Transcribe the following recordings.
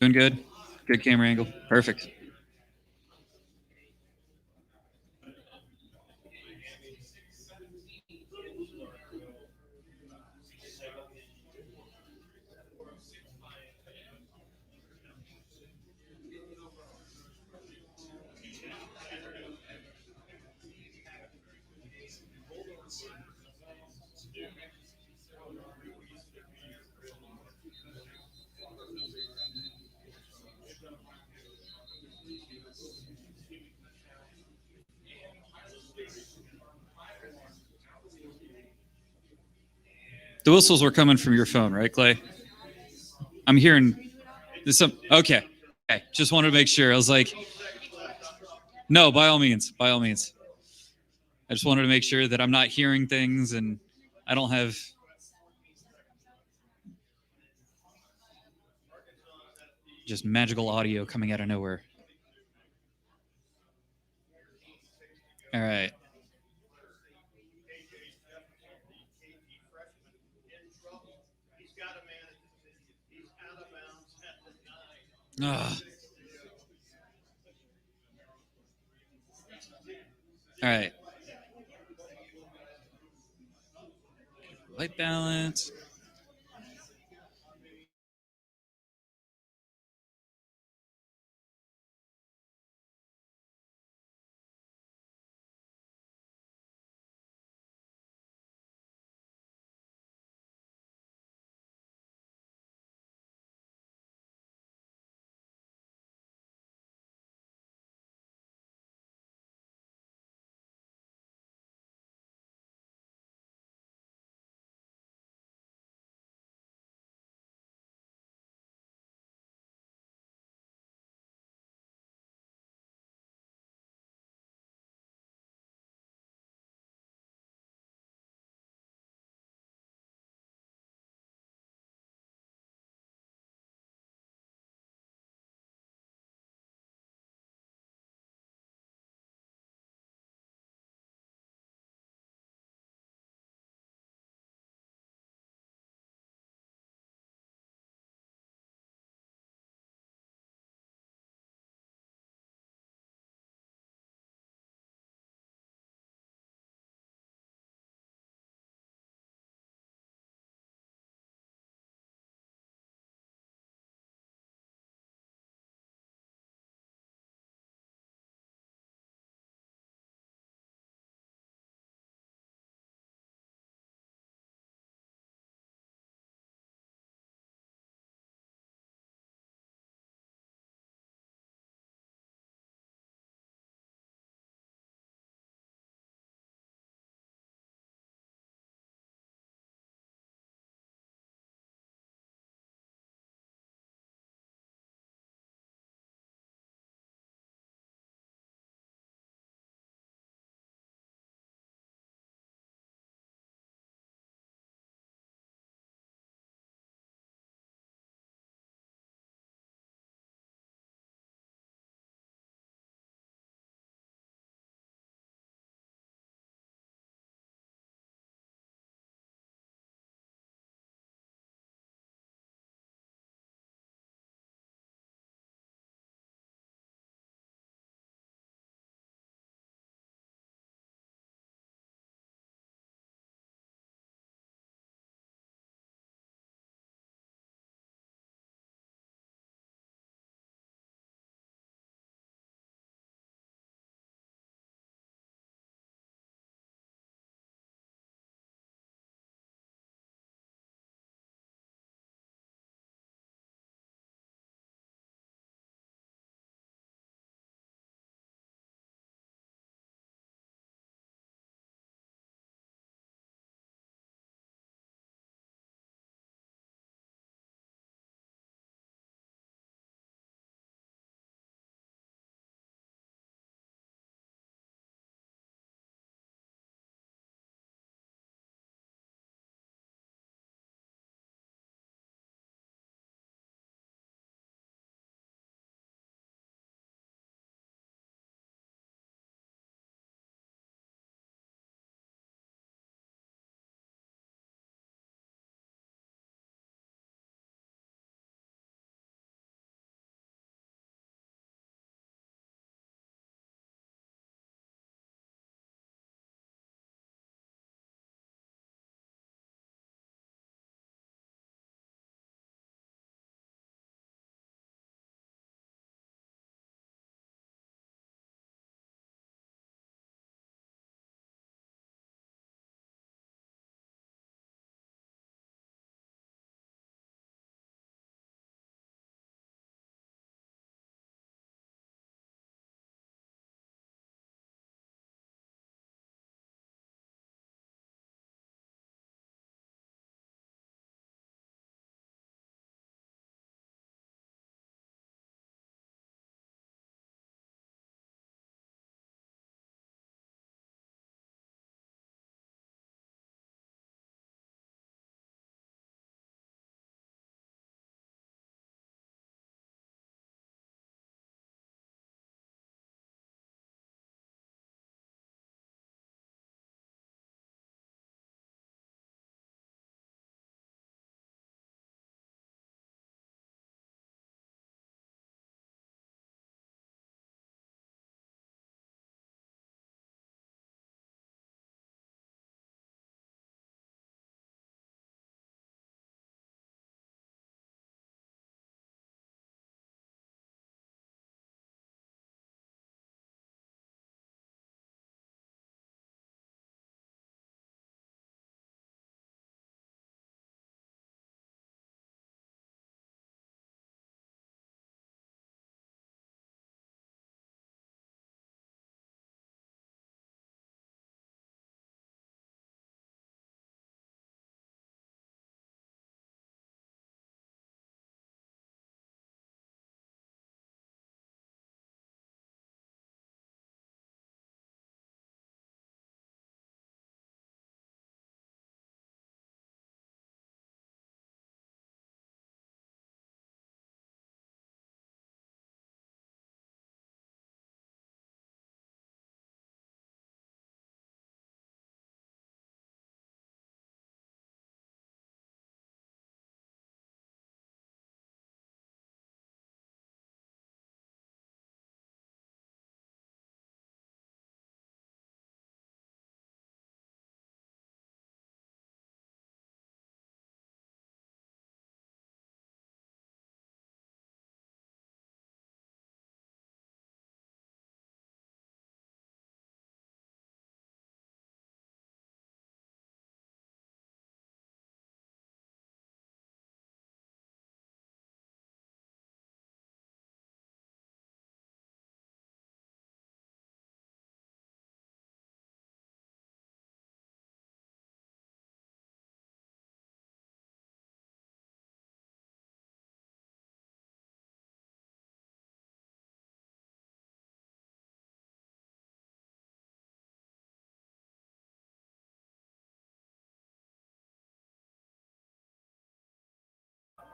Doing good. Good camera angle. Perfect. The whistles were coming from your phone, right, Clay? I'm hearing this. Okay. Okay. Just wanted to make sure. I was like, no, by all means. By all means. I just wanted to make sure that I'm not hearing things and I don't have just magical audio coming out of nowhere. All right. Ugh. All right. White balance.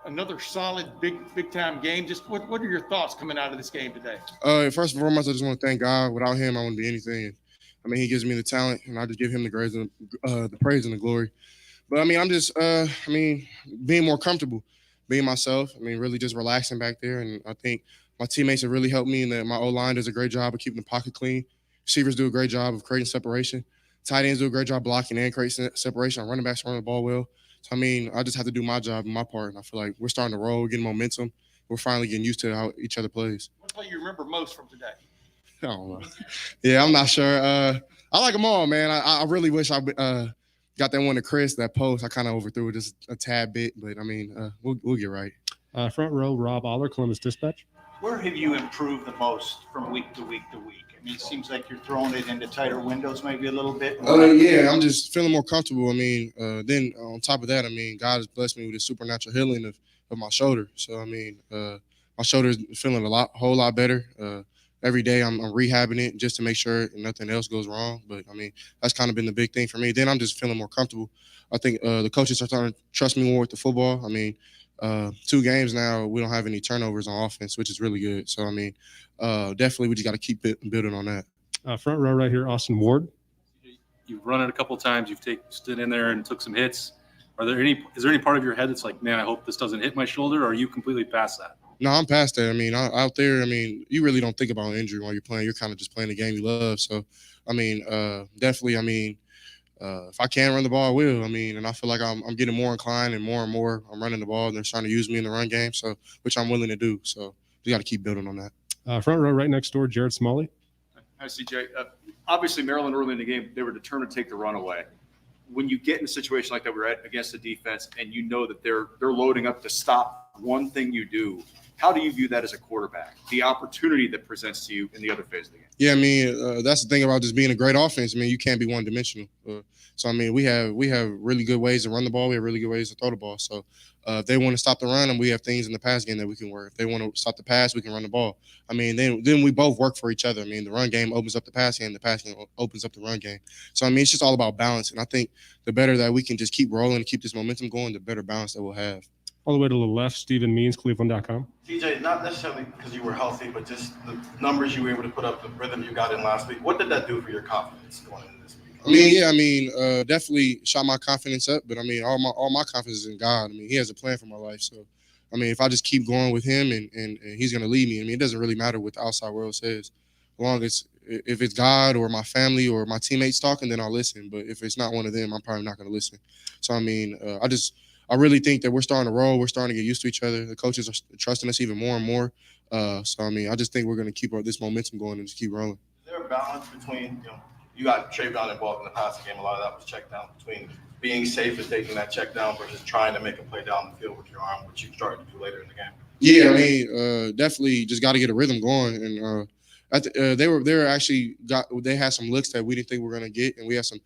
another solid, big-time game. Just what are your thoughts coming out of this game today? First and foremost, I just want to thank God. Without him, I wouldn't be anything. I mean, he gives me the talent, and I just give him the praise and the glory. But I mean, I'm just, being more comfortable, being myself. I mean, really just relaxing back there, and I think my teammates have really helped me. And that my O-line does a great job of keeping the pocket clean. Receivers do a great job of creating separation. Tight ends do a great job blocking and creating separation. Our running backs run the ball well. So I mean, I just have to do my job and my part, and I feel like we're starting to roll, getting momentum. We're finally getting used to how each other plays. What play you remember most from today? I don't know. Yeah, I'm not sure. I like them all, man. I really wish I got that one to Chris, that post. I kind of overthrew it just a tad bit, but I mean, we'll get right. Front row, Rob Aller, Columbus Dispatch. Where have you improved the most from week to week to week? I mean, it seems like you're throwing it into tighter windows maybe a little bit. Yeah, I'm just feeling more comfortable. I mean, then on top of that, I mean, God has blessed me with a supernatural healing of my shoulder. So, I mean, my shoulder is feeling whole lot better. Every day I'm rehabbing it just to make sure nothing else goes wrong. But, I mean, that's kind of been the big thing for me. Then I'm just feeling more comfortable. I think the coaches are starting to trust me more with the football. I mean, 2 games now, we don't have any turnovers on offense, which is really good. So, I mean, definitely we just got to keep building on that. Front row right here, Austin Ward. You've run it a couple of times. You've stood in there and took some hits. Is there any part of your head that's like, man, I hope this doesn't hit my shoulder, or are you completely past that? No, I'm past that. I mean, out there, I mean, you really don't think about injury while you're playing. You're kind of just playing the game you love. So, I mean, definitely, I mean, if I can run the ball, I will. I mean, and I feel like I'm getting more inclined and more I'm running the ball, and they're trying to use me in the run game, so which I'm willing to do. So we got to keep building on that. Front row right next door, Jared Smalley. Hi, CJ. Obviously, Maryland early in the game, they were determined to take the run away. When you get in a situation like that, we're against the defense, and you know that they're loading up to stop one thing you do, how do you view that as a quarterback, the opportunity that presents to you in the other phase of the game? Yeah, I mean, that's the thing about just being a great offense. I mean, you can't be one-dimensional. So, I mean, we have really good ways to run the ball. We have really good ways to throw the ball. So, if they want to stop the run, and we have things in the pass game that we can work. If they want to stop the pass, we can run the ball. I mean, then we both work for each other. I mean, the run game opens up the pass game. The pass game opens up the run game. So, I mean, it's just all about balance. And I think the better that we can just keep rolling and keep this momentum going, the better balance that we'll have. All the way to the left, Stephen Means, Cleveland.com. TJ, not necessarily because you were healthy, but just the numbers you were able to put up, the rhythm you got in last week. What did that do for your confidence going into this week? I mean, definitely shot my confidence up. But I mean, all my confidence is in God. I mean, He has a plan for my life. So, I mean, if I just keep going with Him and He's going to lead me. I mean, it doesn't really matter what the outside world says, as long as if it's God or my family or my teammates talking, then I'll listen. But if it's not one of them, I'm probably not going to listen. So, I mean, I really think that we're starting to roll. We're starting to get used to each other. The coaches are trusting us even more and more. So, I mean, I just think we're going to keep this momentum going and just keep rolling. Is there a balance between, you got Trayvon involved in the passing game. A lot of that was check down, between being safe and taking that check down versus trying to make a play down the field with your arm, which you started to do later in the game? Yeah, I mean, definitely just got to get a rhythm going. And they had some looks that we didn't think we were going to get, and we had some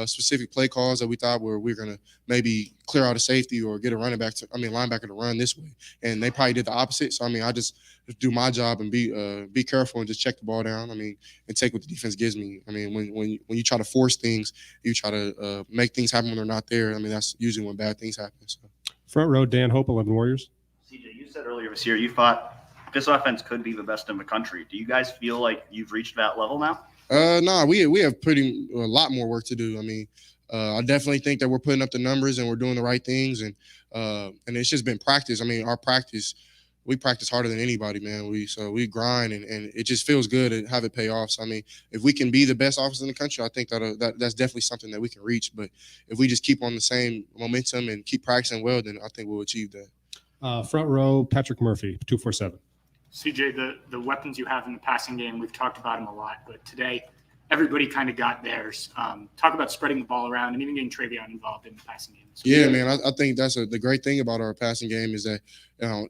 specific play calls that we thought we were going to maybe clear out a safety or get a linebacker to run this way, and they probably did the opposite. So I mean, I just do my job and be careful and just check the ball down. I mean, and take what the defense gives me. I mean, when you try to force things, you try to make things happen when they're not there. I mean, that's usually when bad things happen. So. Front row, Dan Hope, 11 Warriors. CJ, you said earlier this year you thought this offense could be the best in the country. Do you guys feel like you've reached that level now? No, we have a lot more work to do. I mean, I definitely think that we're putting up the numbers and we're doing the right things, and it's just been practice. I mean, we practice harder than anybody, man. We grind, and it just feels good to have it pay off. So I mean, if we can be the best offense in the country, I think that's definitely something that we can reach. But if we just keep on the same momentum and keep practicing well, then I think we'll achieve that. Front row, Patrick Murphy, 247. CJ, the weapons you have in the passing game, we've talked about them a lot, but today everybody kind of got theirs. Talk about spreading the ball around and even getting Trayvon involved in the passing game. Yeah, man, I think that's the great thing about our passing game is that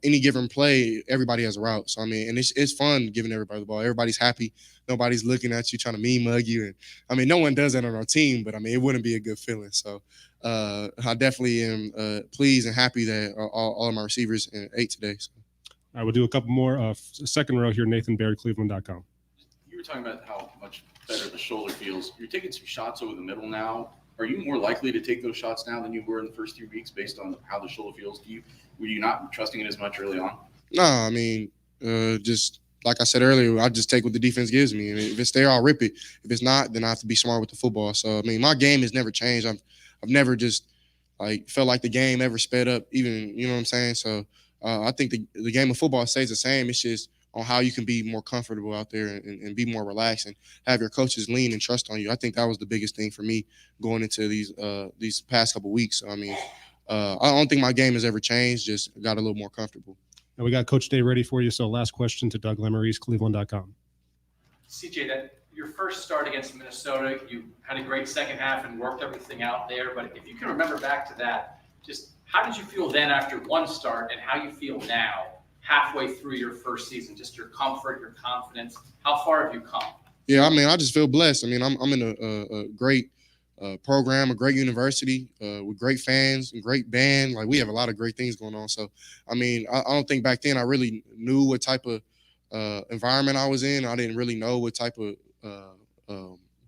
any given play, everybody has a route. So, I mean, and it's fun giving everybody the ball. Everybody's happy. Nobody's looking at you trying to mean mug you. And, I mean, no one does that on our team, but, I mean, it wouldn't be a good feeling. So, I definitely am pleased and happy that all of my receivers ate today. So. I will do a couple more. Second row here, Nathan Barry, Cleveland.com. You were talking about how much better the shoulder feels. You're taking some shots over the middle now. Are you more likely to take those shots now than you were in the first 3 weeks based on how the shoulder feels? Were you not trusting it as much early on? No, I mean, just like I said earlier, I just take what the defense gives me. I mean, if it's there, I'll rip it. If it's not, then I have to be smart with the football. So I mean, my game has never changed. I've never just like felt like the game ever sped up. Even you know what I'm saying. So I think the game of football stays the same. It's just on how you can be more comfortable out there and be more relaxed and have your coaches lean and trust on you. I think that was the biggest thing for me going into these past couple weeks. So, I mean, I don't think my game has ever changed. Just got a little more comfortable. And we got Coach Day ready for you. So last question to Doug Lemarie's, Cleveland.com. CJ, that your first start against Minnesota, you had a great second half and worked everything out there. But if you can remember back to that, just how did you feel then after one start and how you feel now halfway through your first season? Just your comfort, your confidence. How far have you come? Yeah, I mean, I just feel blessed. I mean, I'm in a great program, a great university with great fans and great band. Like we have a lot of great things going on. So, I mean, I don't think back then I really knew what type of environment I was in. I didn't really know what type of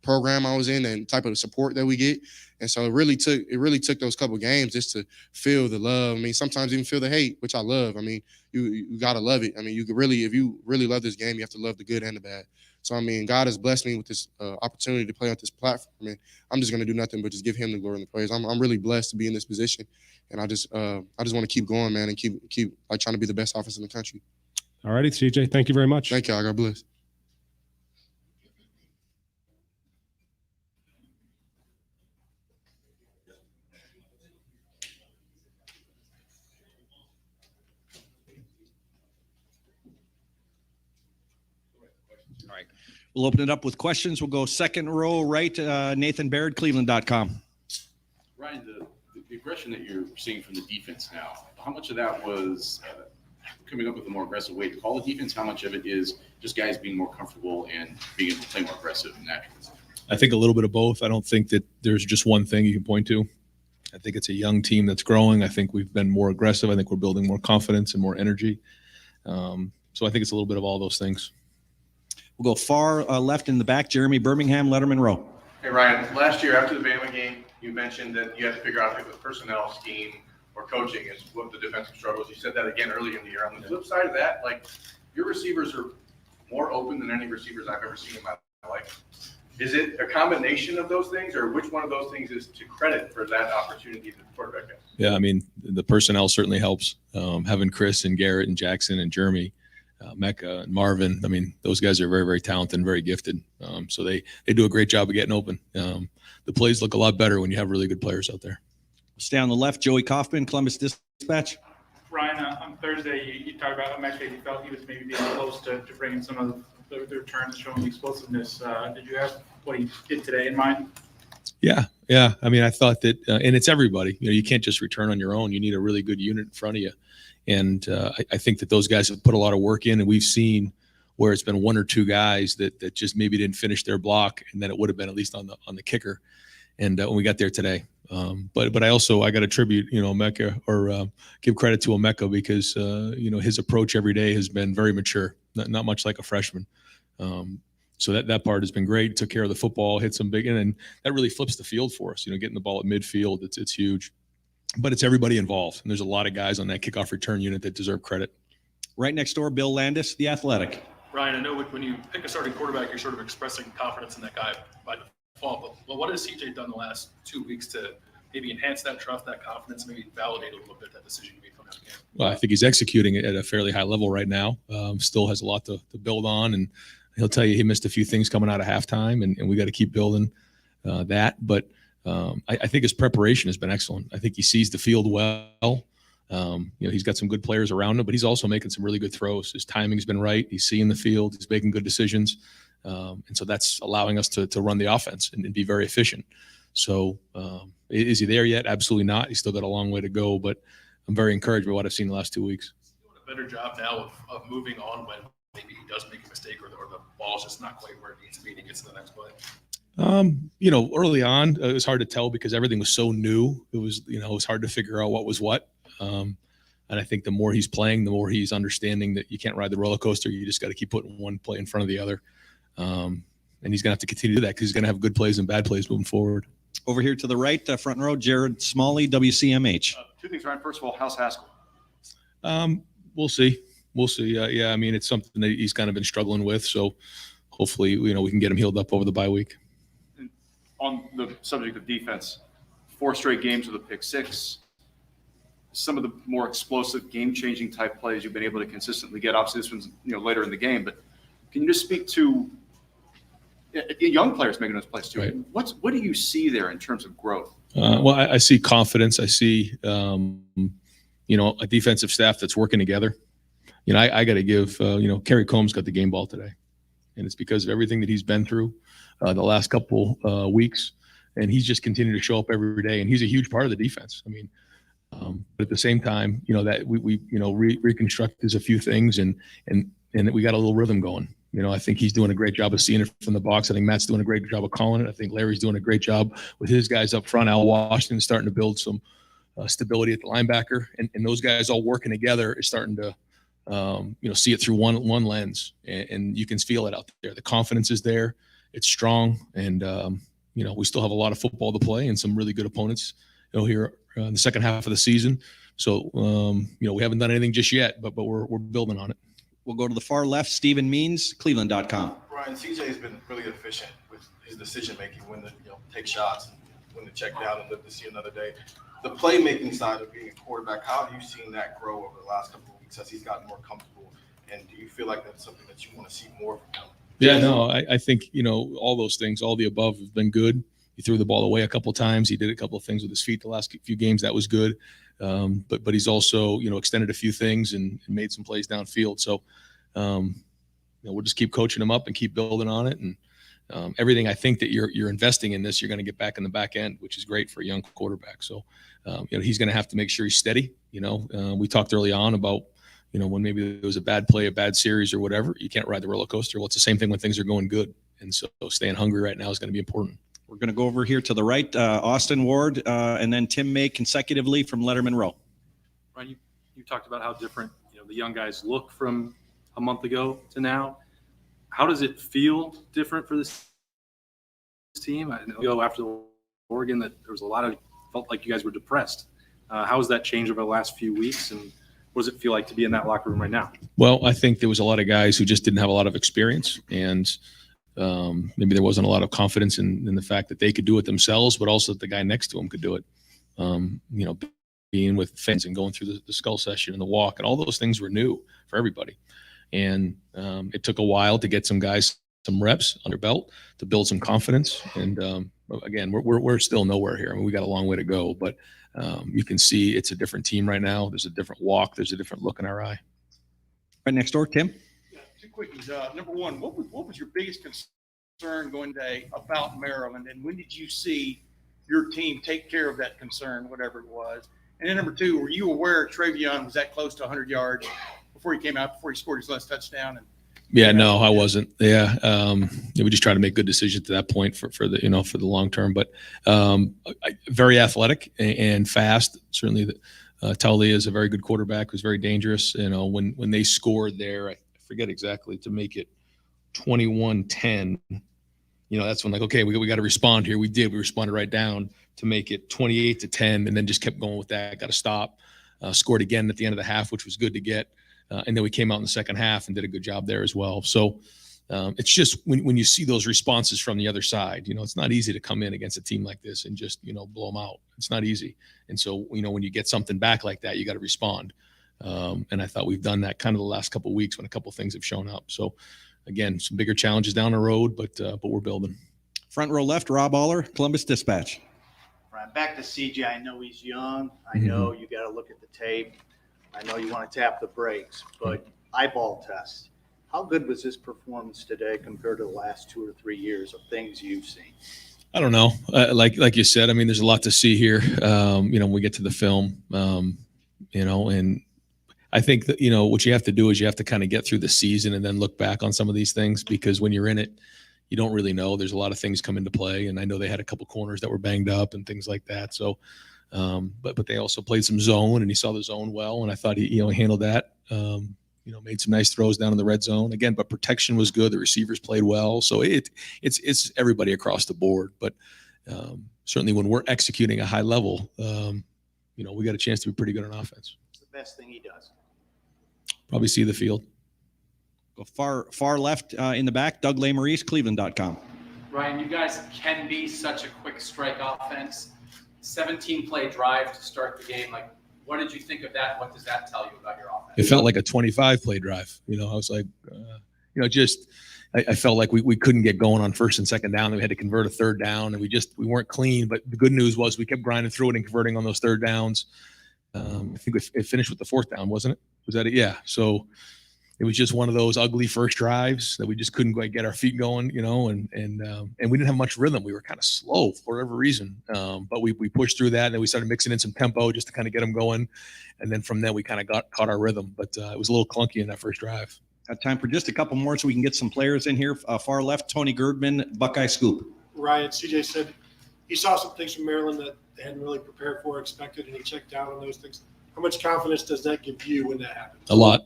program I was in and type of support that we get. And so it really took those couple games just to feel the love. I mean, sometimes even feel the hate, which I love. I mean, you gotta love it. I mean, you could really, if you really love this game, you have to love the good and the bad. So I mean, God has blessed me with this opportunity to play on this platform. I mean, I'm just gonna do nothing but just give Him the glory and the praise. I'm really blessed to be in this position, and I just want to keep going, man, and keep like trying to be the best offense in the country. All righty, CJ. Thank you very much. Thank y'all. God bless. All right. We'll open it up with questions. We'll go second row right. Nathan Baird, Cleveland.com. Ryan, the aggression that you're seeing from the defense now, how much of that was coming up with a more aggressive way to call the defense? How much of it is just guys being more comfortable and being able to play more aggressive and natural? I think a little bit of both. I don't think that there's just one thing you can point to. I think it's a young team that's growing. I think we've been more aggressive. I think we're building more confidence and more energy. So I think it's a little bit of all those things. We'll go far left in the back. Jeremy Birmingham, Letterman Row. Hey, Ryan, last year after the Bama game, you mentioned that you had to figure out if it was personnel, scheme, or coaching is what the defensive struggles. You said that again earlier in the year. On the flip side of that, like your receivers are more open than any receivers I've ever seen in my life. Is it a combination of those things, or which one of those things is to credit for that opportunity that the quarterback has? Yeah, I mean, the personnel certainly helps. Having Chris and Garrett and Jackson and Jeremy, Mecca and Marvin, I mean, those guys are very, very talented and very gifted. So they do a great job of getting open. The plays look a lot better when you have really good players out there. Stay on the left, Joey Kaufman, Columbus Dispatch. Ryan, on Thursday, you talked about how Mecca, you felt he was maybe being close to bringing some of the returns, showing the explosiveness. Did you have what he did today in mind? Yeah. I mean, I thought that, and it's everybody. You know, you can't just return on your own. You need a really good unit in front of you. And I think that those guys have put a lot of work in, and we've seen where it's been one or two guys that just maybe didn't finish their block, and then it would have been at least on the kicker. And when we got there today, but I got to tribute, Mecca, or give credit to Emeka because his approach every day has been very mature, not much like a freshman. So that part has been great. Took care of the football, hit some big, and that really flips the field for us. Getting the ball at midfield, it's huge. But it's everybody involved, and there's a lot of guys on that kickoff return unit that deserve credit. Right next door, Bill Landis, The Athletic. Ryan, I know when you pick a starting quarterback, you're sort of expressing confidence in that guy by default. But what has CJ done the last 2 weeks to maybe enhance that trust, that confidence, maybe validate a little bit that decision you made coming out of the game? Well, I think he's executing it at a fairly high level right now. Still has a lot to build on, and he'll tell you he missed a few things coming out of halftime, and we got to keep building that. But I think his preparation has been excellent. I think he sees the field well. He's got some good players around him, but he's also making some really good throws. His timing's been right. He's seeing the field. He's making good decisions. And so that's allowing us to run the offense and be very efficient. So is he there yet? Absolutely not. He's still got a long way to go, but I'm very encouraged by what I've seen the last 2 weeks. He's doing a better job now of moving on when maybe he does make a mistake or the ball's just not quite where it needs to be to get to the next play. Early on, it was hard to tell because everything was so new. It was hard to figure out what was what. And I think the more he's playing, the more he's understanding that you can't ride the roller coaster. You just got to keep putting one play in front of the other. And he's going to have to continue to do that because he's going to have good plays and bad plays moving forward. Over here to the right, front row, Jared Smalley, WCMH. Two things, Ryan. First of all, how's Haskell? We'll see. We'll see. Yeah, I mean, it's something that he's kind of been struggling with. So hopefully, we can get him healed up over the bye week. And on the subject of defense, 4 straight games with a pick 6. Some of the more explosive, game-changing type plays you've been able to consistently get. Obviously, this one's later in the game, but can you just speak to young players making those plays too? Right. What do you see there in terms of growth? Well, I see confidence. I see, a defensive staff that's working together. I got to give, Kerry Combs got the game ball today, and it's because of everything that he's been through the last couple weeks, and he's just continued to show up every day, and he's a huge part of the defense. I mean, but at the same time, that we reconstruct a few things, and we got a little rhythm going. I think he's doing a great job of seeing it from the box. I think Matt's doing a great job of calling it. I think Larry's doing a great job with his guys up front. Al Washington's starting to build some stability at the linebacker, and those guys all working together is starting to, see it through one lens, and you can feel it out there. The confidence is there. It's strong, and we still have a lot of football to play and some really good opponents, here in the second half of the season. So, we haven't done anything just yet, but we're building on it. We'll go to the far left, Stephen Means, Cleveland.com. Brian, CJ has been really efficient with his decision making, when to take shots, and when to check down and live to see another day. The playmaking side of being a quarterback, how have you seen that grow over the last couple of weeks as he's gotten more comfortable? And do you feel like that's something that you want to see more from him? Yeah, no, I think, all those things, all the above have been good. He threw the ball away a couple of times. He did a couple of things with his feet the last few games. That was good. But he's also, extended a few things and made some plays downfield. So, we'll just keep coaching him up and keep building on it. And everything I think that you're investing in this, you're going to get back in the back end, which is great for a young quarterback. So, he's going to have to make sure he's steady. We talked early on about, when maybe there was a bad play, a bad series or whatever, you can't ride the roller coaster. Well, it's the same thing when things are going good. And so staying hungry right now is going to be important. We're going to go over here to the right, Austin Ward, and then Tim May consecutively from Letterman Row. Ryan, you talked about how different the young guys look from a month ago to now. How does it feel different for this team? I know after Oregon that there was a lot of felt like you guys were depressed. How has that changed over the last few weeks, and what does it feel like to be in that locker room right now? Well, I think there was a lot of guys who just didn't have a lot of experience, and maybe there wasn't a lot of confidence in the fact that they could do it themselves, but also that the guy next to them could do it. Being with fans and going through the skull session and the walk and all those things were new for everybody. And it took a while to get some guys some reps under belt to build some confidence. And again, we're still nowhere here. I mean, we got a long way to go, but you can see it's a different team right now. There's a different walk. There's a different look in our eye. Right next door, Tim. Yeah, 2 quickies. Number one, what was your biggest concern going today about Maryland, and when did you see your team take care of that concern, whatever it was? And then number two, were you aware Travion was that close to 100 yards before he came out, before he scored his last touchdown? Yeah, no, I wasn't. Yeah, we just try to make good decisions at that point for the long term. But very athletic and fast. Certainly, Taulia is a very good quarterback who's very dangerous. When they scored there, I forget exactly, to make it 21-10. That's when okay, we got to respond here. We did. We responded right down to make it 28-10, and then just kept going with that. Got to stop. Scored again at the end of the half, which was good to get. And then we came out in the second half and did a good job there as well. So it's just when you see those responses from the other side, it's not easy to come in against a team like this and just, blow them out. It's not easy. And so, when you get something back like that, you got to respond. And I thought we've done that kind of the last couple of weeks when a couple of things have shown up. So again, some bigger challenges down the road, but we're building. Front row left, Rob Aller, Columbus Dispatch. Right, back to CJ. I know he's young. I know you got to look at the tape. I know you want to tap the brakes, but eyeball test. How good was his performance today compared to the last 2 or 3 years of things you've seen? I don't know. Like you said, I mean, there's a lot to see here. When we get to the film, and I think that, what you have to do is you have to kind of get through the season and then look back on some of these things, because when you're in it, you don't really know. There's a lot of things come into play. And I know they had a couple corners that were banged up and things like that. So, but they also played some zone, and he saw the zone well. And I thought he handled that, made some nice throws down in the red zone again, but protection was good. The receivers played well. So it's everybody across the board, but certainly when we're executing a high level, we got a chance to be pretty good on offense. It's the best thing he does. Probably see the field. Go far left in the back, Doug Lesmerises, Cleveland.com. Ryan, you guys can be such a quick strike offense. 17-play drive to start the game. Like, what did you think of that? What does that tell you about your offense? It felt like a 25-play drive. I was like, I felt like we couldn't get going on first and second down. We had to convert a third down, and we weren't clean. But the good news was we kept grinding through it and converting on those third downs. I think it finished with the fourth down, wasn't it? Was that it? Yeah. So it was just one of those ugly first drives that we just couldn't quite get our feet going, and we didn't have much rhythm. We were kind of slow for whatever reason. But we pushed through that, and then we started mixing in some tempo just to kind of get them going. And then from there, we kind of caught our rhythm. But it was a little clunky in that first drive. Got time for just a couple more so we can get some players in here. Far left, Tony Girdman, Buckeye Scoop. Ryan, CJ said he saw some things from Maryland that they hadn't really prepared for, expected, and he checked out on those things. How much confidence does that give you when that happens? A lot.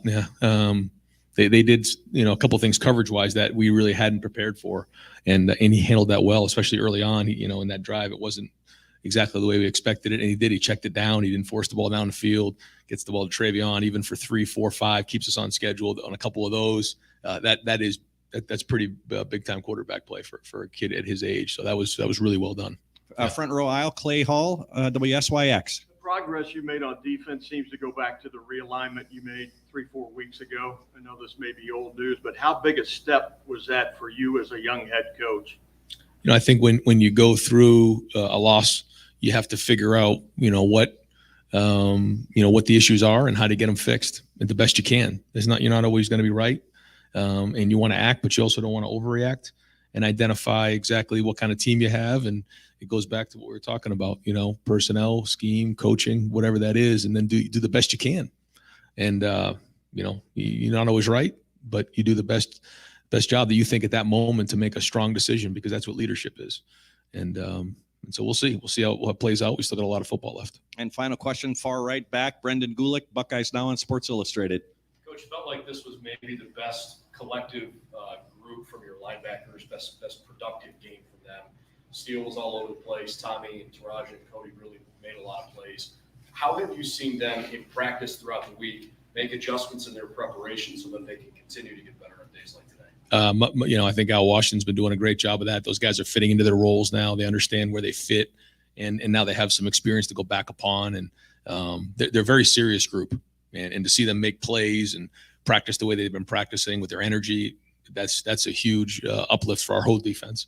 Yeah. They did, a couple of things coverage wise that we really hadn't prepared for. And he handled that well, especially early on, in that drive. It wasn't exactly the way we expected it. And he did. He checked it down. He didn't force the ball down the field, gets the ball to Travion, even for 3, 4, 5, keeps us on schedule on a couple of those. That's pretty big time quarterback play for a kid at his age. So that was really well done. Front row aisle, Clay Hall, WSYX. Progress you made on defense seems to go back to the realignment you made 3-4 weeks ago. I know this may be old news, but how big a step was that for you as a young head coach? I think when you go through a loss, you have to figure out, what the issues are and how to get them fixed the best you can. You're not always going to be right, and you want to act, but you also don't want to overreact, and identify exactly what kind of team you have. And it goes back to what we were talking about, personnel, scheme, coaching, whatever that is, and then do the best you can. And you're not always right, but you do the best job that you think at that moment to make a strong decision, because that's what leadership is. And so we'll see how it plays out. We still got a lot of football left. And final question, far right back, Brendan Gulick, Buckeyes Now on Sports Illustrated. Coach, felt like this was maybe the best collective group from your linebackers, best productive game from them. Steele was all over the place. Tommy and Taraji and Cody really made a lot of plays. How have you seen them in practice throughout the week make adjustments in their preparation so that they can continue to get better on days like today? I think Al Washington's been doing a great job of that. Those guys are fitting into their roles now. They understand where they fit, and now they have some experience to go back upon. And they're a very serious group. And to see them make plays and practice the way they've been practicing with their energy, that's a huge uplift for our whole defense.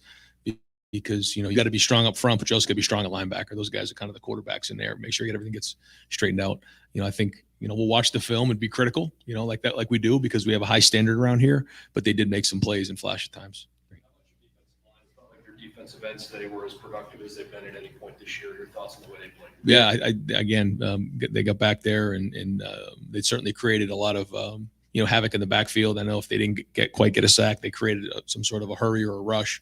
Because you got to be strong up front, but you also got to be strong at linebacker. Those guys are kind of the quarterbacks in there. Make sure everything gets straightened out. I think we'll watch the film and be critical, like we do, because we have a high standard around here. But they did make some plays and flash at times. Your defensive ends today were as productive as they've been at any point this year. Your thoughts on the way they played? Yeah, they got back there and they certainly created a lot of havoc in the backfield. I know if they didn't quite get a sack, they created some sort of a hurry or a rush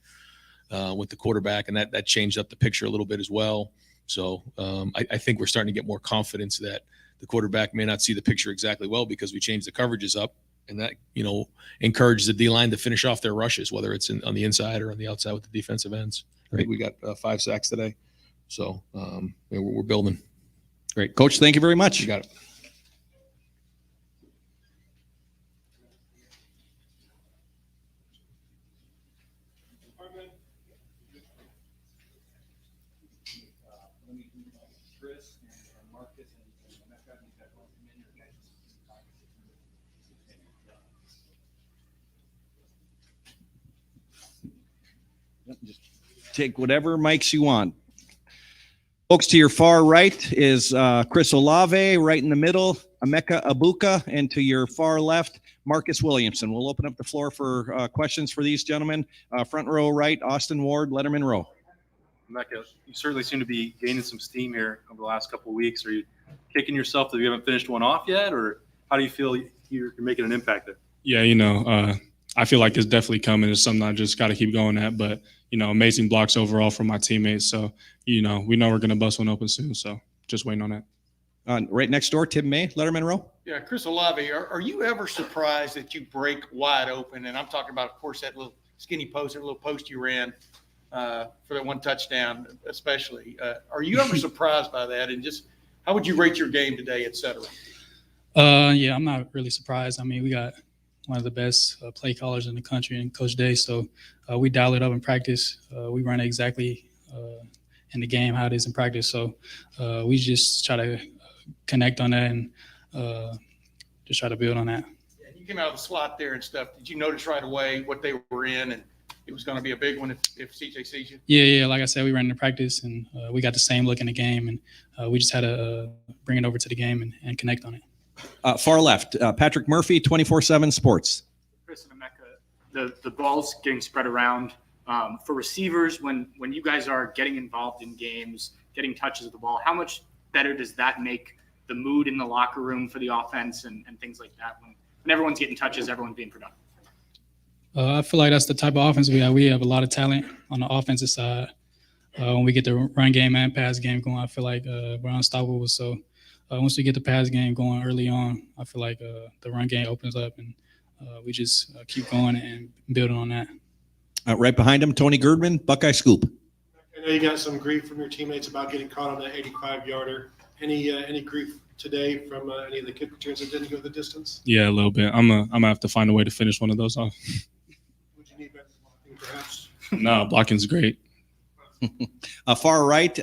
with the quarterback, and that changed up the picture a little bit as well. So I think we're starting to get more confidence that the quarterback may not see the picture exactly well because we changed the coverages up, and that encourages the D-line to finish off their rushes, whether it's on the inside or on the outside with the defensive ends. I think we got 5 sacks today, so we're building. Great, Coach. Thank you very much. You got it. Just take whatever mics you want. Folks, to your far right is Chris Olave, right in the middle, Emeka Abuka, and to your far left, Marcus Williamson. We'll open up the floor for questions for these gentlemen. Front row right, Austin Ward, Letterman row. Emeka, you certainly seem to be gaining some steam here over the last couple of weeks. Are you kicking yourself that you haven't finished one off yet, or how do you feel you're making an impact there? Yeah, I feel like it's definitely coming. It's something I just got to keep going at. But, amazing blocks overall from my teammates. So, we know we're going to bust one open soon. So just waiting on that. Right next door, Tim May, Letterman row. Yeah, Chris Olave, are you ever surprised that you break wide open? And I'm talking about, of course, that little skinny post, that little post you ran for that one touchdown, especially. Are you ever surprised by that? And just how would you rate your game today, et cetera? Yeah, I'm not really surprised. I mean, we got one of the best play callers in the country and Coach Day. So we dial it up in practice. We run it exactly in the game how it is in practice. So we just try to connect on that and just try to build on that. Yeah, you came out of the slot there and stuff. Did you notice right away what they were in and it was going to be a big one if CJ sees you? Yeah. Like I said, we ran into practice and we got the same look in the game, and we just had to bring it over to the game and connect on it. Far left, Patrick Murphy, 24/7 Sports. Chris and Emeka, the ball's getting spread around. For receivers, when you guys are getting involved in games, getting touches of the ball, how much better does that make the mood in the locker room for the offense and things like that? When everyone's getting touches, everyone's being productive. I feel like that's the type of offense we have. We have a lot of talent on the offensive side. When we get the run game and pass game going, I feel like we're unstoppable. So once we get the pass game going early on, I feel like the run game opens up, and we just keep going and building on that. Right behind him, Tony Girdman, Buckeye Scoop. I know you got some grief from your teammates about getting caught on that 85-yarder. Any grief today from any of the kick returns that didn't go the distance? Yeah, a little bit. I'm gonna have to find a way to finish one of those off. Would you need better blocking, perhaps? No, blocking's great. Far right,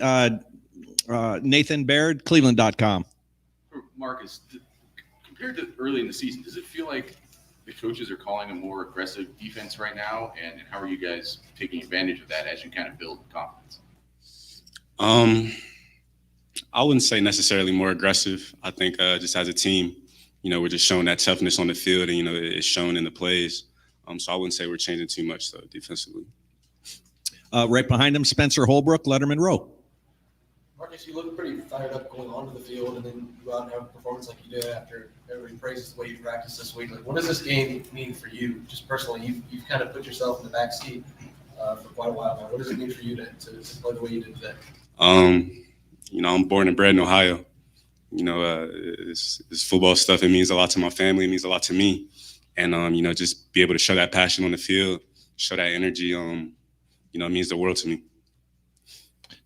Nathan Baird, Cleveland.com. Marcus, compared to early in the season, does it feel like the coaches are calling a more aggressive defense right now? And how are you guys taking advantage of that as you kind of build confidence? I wouldn't say necessarily more aggressive. I think just as a team, we're just showing that toughness on the field, and, it's shown in the plays. So I wouldn't say we're changing too much, though, defensively. Right behind him, Spencer Holbrook, Letterman Row. Marcus, you look pretty fired up going onto the field, and then you go out and have a performance like you did after everybody praises the way you practiced this week. Like, what does this game mean for you, just personally? You've kind of put yourself in the back seat for quite a while now. What does it mean for you to play the way you did today? I'm born and bred in Ohio. This football stuff, it means a lot to my family. It means a lot to me. And, just be able to show that passion on the field, show that energy, it means the world to me.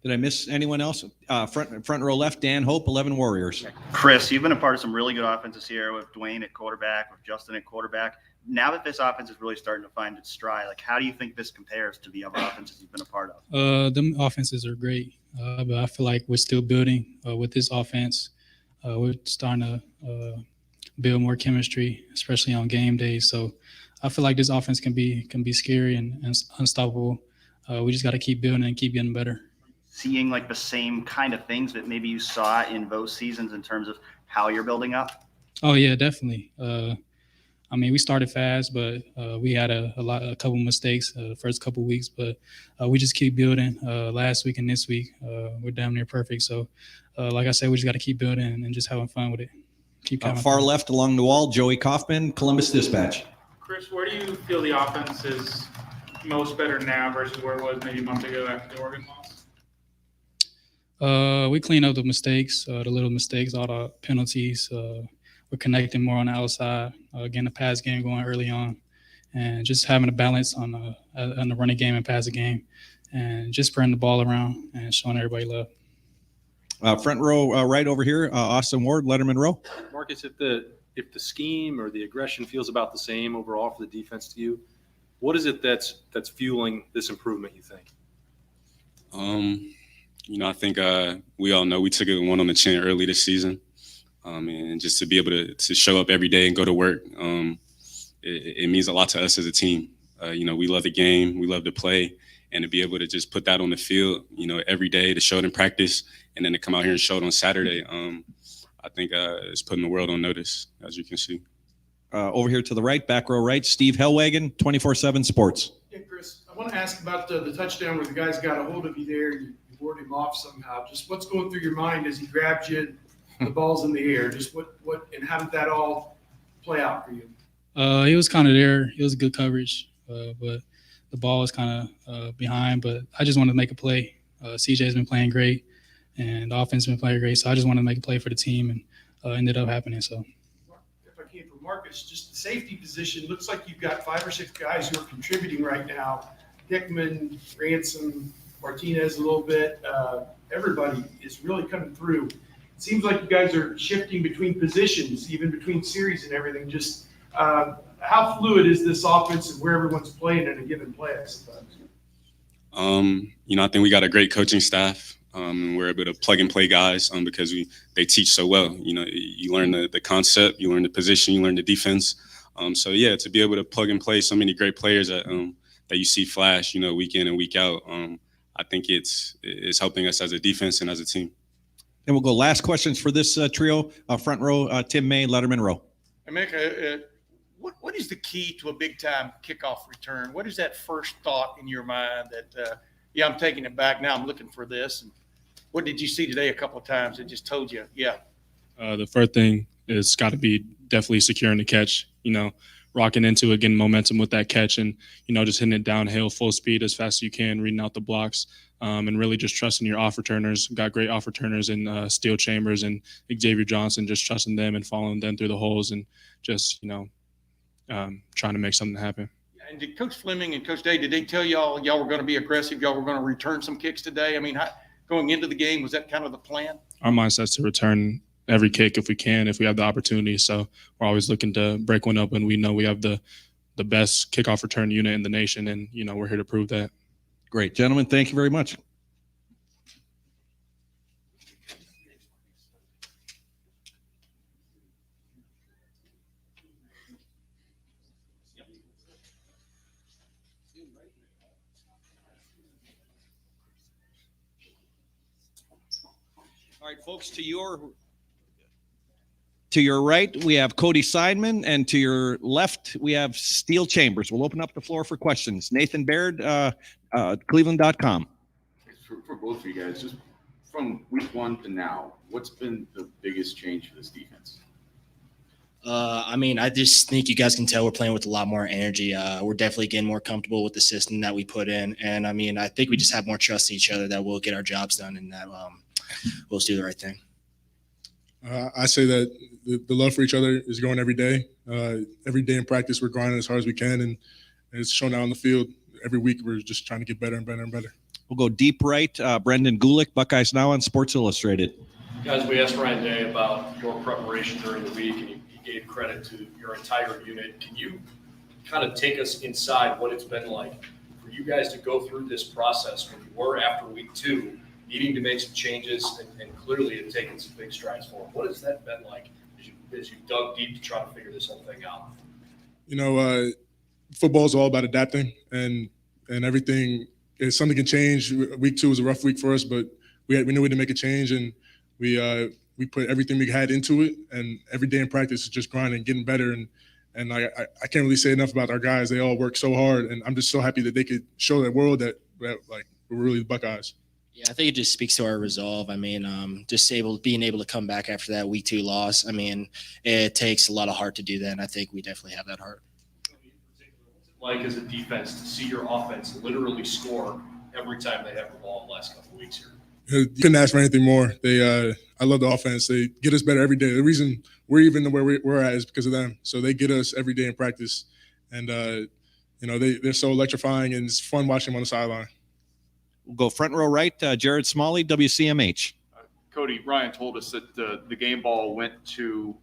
Did I miss anyone else? Front row left, Dan Hope, 11 Warriors. Chris, you've been a part of some really good offenses here with Dwayne at quarterback, with Justin at quarterback. Now that this offense is really starting to find its stride, like, how do you think this compares to the other offenses you've been a part of? Them offenses are great, but I feel like we're still building with this offense. We're starting to build more chemistry, especially on game days. So I feel like this offense can be scary and unstoppable. We just got to keep building and keep getting better. Seeing like the same kind of things that maybe you saw in both seasons in terms of how you're building up? Oh yeah, definitely. We started fast, but we had a couple mistakes the first couple weeks, but we just keep building. Last week and this week, we're damn near perfect. So, like I said, we just got to keep building and just having fun with it. Keep far left along the wall, Joey Kaufman, Columbus Dispatch. Chris, where do you feel the offense is most better now versus where it was maybe a month ago after the Oregon loss? We clean up the mistakes, the little mistakes, all the penalties. We're connecting more on the outside, getting the pass game going early on, and just having a balance on the running game and passing game, and just spreading the ball around and showing everybody love. Front row right over here, Austin Ward, Letterman Row. Marcus, if the scheme or the aggression feels about the same overall for the defense to you, what is it that's fueling this improvement, you think? I think we all know we took it one on the chin early this season. And just to be able to show up every day and go to work, it means a lot to us as a team. We love the game, we love to play, and to be able to just put that on the field, every day, to show it in practice, and then to come out here and show it on Saturday, I think it's putting the world on notice, as you can see. Over here to the right, back row right, Steve Hellwagon, 24/7 Sports. Yeah, Chris, I want to ask about the touchdown where the guys got a hold of you there. You ward him off somehow. Just what's going through your mind as he grabbed you, the ball's in the air? Just what and how did that all play out for you? He was kind of there. It was good coverage, but the ball was kind of behind. But I just wanted to make a play. CJ's been playing great, and the offense has been playing great. So I just wanted to make a play for the team, and ended up happening. So. If I came from Marcus, just the safety position, looks like you've got 5 or 6 guys who are contributing right now. Hickman, Ransom, Martinez a little bit. Everybody is really coming through. It seems like you guys are shifting between positions, even between series and everything. Just how fluid is this offense and where everyone's playing in a given play, I suppose? I think we got a great coaching staff. And we're able to plug and play guys because they teach so well. You learn the concept, you learn the position, you learn the defense. To be able to plug and play so many great players that you see flash, week in and week out. I think it's helping us as a defense and as a team. Then we'll go last questions for this trio. Front row, Tim May, Letterman row. Emeka, what is the key to a big time kickoff return? What is that first thought in your mind that, I'm taking it back now, I'm looking for this? And what did you see today a couple of times that just told you, The first thing is got to be definitely securing the catch, rocking into it, getting momentum with that catch and, just hitting it downhill full speed as fast as you can, reading out the blocks, and really just trusting your off returners. Got great off returners in Steel Chambers and Xavier Johnson, just trusting them and following them through the holes and just, trying to make something happen. And did Coach Fleming and Coach Day, did they tell y'all were going to be aggressive, y'all were going to return some kicks today? I mean, going into the game, was that kind of the plan? Our mindset's to return every kick if we can, if we have the opportunity. So we're always looking to break one up, and we know we have the best kickoff return unit in the nation, and we're here to prove that. Great, gentlemen. Thank you very much. All right, folks, to your right, we have Cody Seidman, and to your left, we have Steel Chambers. We'll open up the floor for questions. Nathan Baird, Cleveland.com. For both of you guys, just from week one to now, what's been the biggest change for this defense? I just think you guys can tell we're playing with a lot more energy. We're definitely getting more comfortable with the system that we put in. And, I think we just have more trust in each other that we'll get our jobs done and that we'll do the right thing. I say that the love for each other is growing every day. Every day in practice, we're grinding as hard as we can, and it's shown out on the field. Every week, we're just trying to get better and better and better. We'll go deep right. Brendan Gulick, Buckeyes Now on Sports Illustrated. Guys, we asked Ryan Day about your preparation during the week, and he gave credit to your entire unit. Can you kind of take us inside what it's been like for you guys to go through this process when you were after week 2, needing to make some changes and clearly have taken some big strides forward? What has that been like as you dug deep to try to figure this whole thing out? Football is all about adapting, and everything. If something can change. Week 2 was a rough week for us, but we knew we had to make a change, and we put everything we had into it. And every day in practice is just grinding, getting better. And I can't really say enough about our guys. They all work so hard, and I'm just so happy that they could show the world that we're really the Buckeyes. Yeah, I think it just speaks to our resolve. Just being able to come back after that week 2 loss. It takes a lot of heart to do that, and I think we definitely have that heart. Like as a defense to see your offense literally score every time they have the ball in the last couple of weeks here? You couldn't ask for anything more. I love the offense. They get us better every day. The reason we're even where we're at is because of them. So they get us every day in practice, and they're so electrifying, and it's fun watching them on the sideline. We'll go front row right. Jared Smalley, WCMH. Cody, Ryan told us that the game ball went to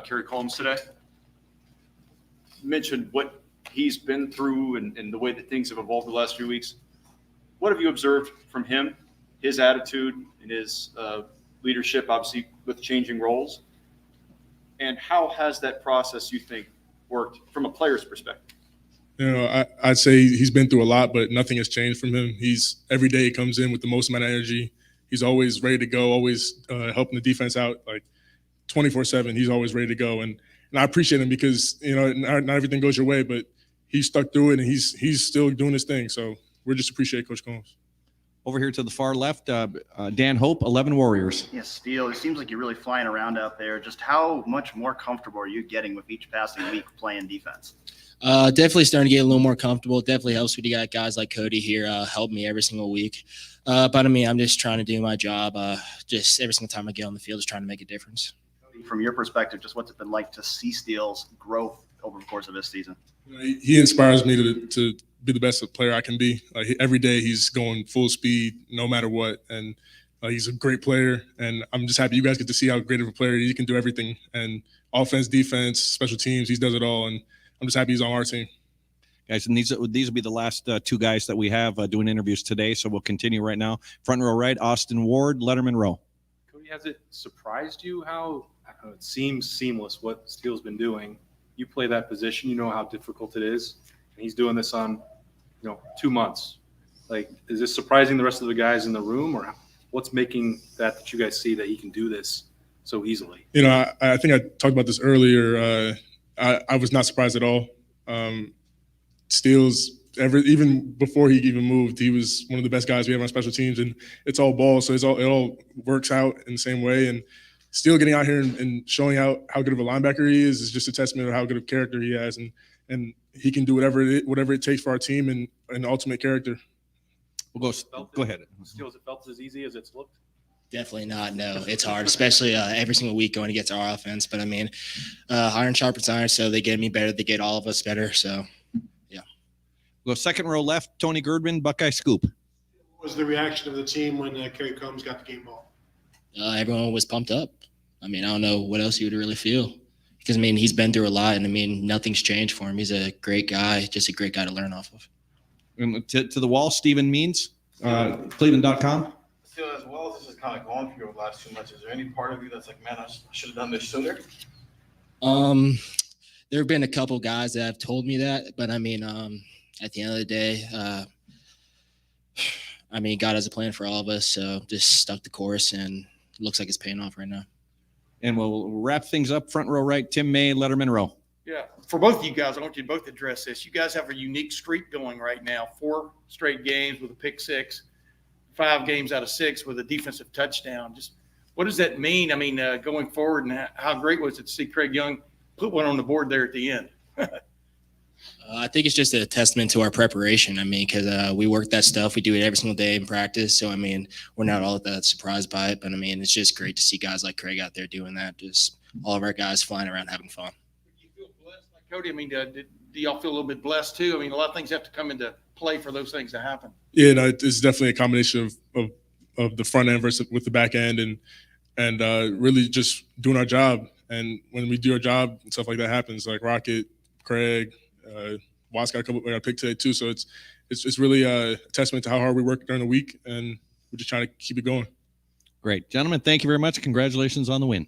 Kerry Combs today. Mentioned what he's been through and the way that things have evolved the last few weeks. What have you observed from him, his attitude and his leadership, obviously with changing roles? And how has that process, you think, worked from a player's perspective? I'd say he's been through a lot, but nothing has changed from him. Every day he comes in with the most amount of energy. He's always ready to go, always helping the defense out, 24/7. He's always ready to go. And I appreciate him because, not everything goes your way, but he stuck through it, and he's still doing his thing. So we just appreciate Coach Combs. Over here to the far left, Dan Hope, 11 Warriors. Yes, Steele, it seems like you're really flying around out there. Just how much more comfortable are you getting with each passing week playing defense? Definitely starting to get a little more comfortable. It definitely helps when you got guys like Cody here help me every single week. But I'm just trying to do my job. Just every single time I get on the field, just trying to make a difference. From your perspective, just what's it been like to see Steele's growth over the course of this season? He inspires me to be the best player I can be. Every day he's going full speed, no matter what, and he's a great player. And I'm just happy you guys get to see how great of a player he can do everything. And offense, defense, special teams, he does it all. And I'm just happy he's on our team. Guys, and these will be the last two guys that we have doing interviews today. So we'll continue right now. Front row right, Austin Ward, Letterman row. Cody, has it surprised you how it seems seamless what Steele's been doing? You play that position, you know how difficult it is, and he's doing this on, 2 months. Like, is this surprising the rest of the guys in the room, or what's making that you guys see that he can do this so easily? I think I talked about this earlier. I was not surprised at all. Steele's even before he even moved, he was one of the best guys we have on special teams, and it's all ball, so it all works out in the same way. And Steele getting out here and showing out how good of a linebacker he is just a testament of how good of character he has, and he can do whatever it takes for our team and an ultimate character. We'll go ahead. Steele, has it felt as easy as it's looked? Definitely not. No, it's hard, especially every single week going against our offense. But I mean, iron sharpens iron, so they get me better. They get all of us better. So, yeah. We'll go second row left, Tony Girdman, Buckeye Scoop. What was the reaction of the team when Kerry Combs got the game ball? Everyone was pumped up. I mean, I don't know what else you would really feel because, I mean, he's been through a lot, and, I mean, nothing's changed for him. He's a great guy, just a great guy to learn off of. And to the wall, Stephen Means, Cleveland.com. So as well as this is kind of going for you over the last 2 months, is there any part of you that's like, man, I should have done this sooner? There have been a couple guys that have told me that, but I mean, at the end of the day, I mean, God has a plan for all of us, so just stuck the course, and it looks like it's paying off right now. And we'll wrap things up. Front row right, Tim May, Letterman row. Yeah, for both of you guys, I want you to both address this. You guys have a unique streak going right now, 4 straight games with a pick six, 5 games out of 6 with a defensive touchdown. Just what does that mean? I mean, going forward, and how great was it to see Craig Young put one on the board there at the end? I think it's just a testament to our preparation. I mean, because we work that stuff. We do it every single day in practice. So, I mean, we're not all that surprised by it. But, I mean, it's just great to see guys like Craig out there doing that. Just all of our guys flying around having fun. Do you feel blessed, like Cody? I mean, do y'all feel a little bit blessed too? I mean, a lot of things have to come into play for those things to happen. Yeah, no, it's definitely a combination of the front end versus with the back end and really just doing our job. And when we do our job, stuff like that happens, like Rocket, Craig, Watts got a pick today too. So it's really a testament to how hard we work during the week, and we're just trying to keep it going. Great. Gentlemen, thank you very much. Congratulations on the win.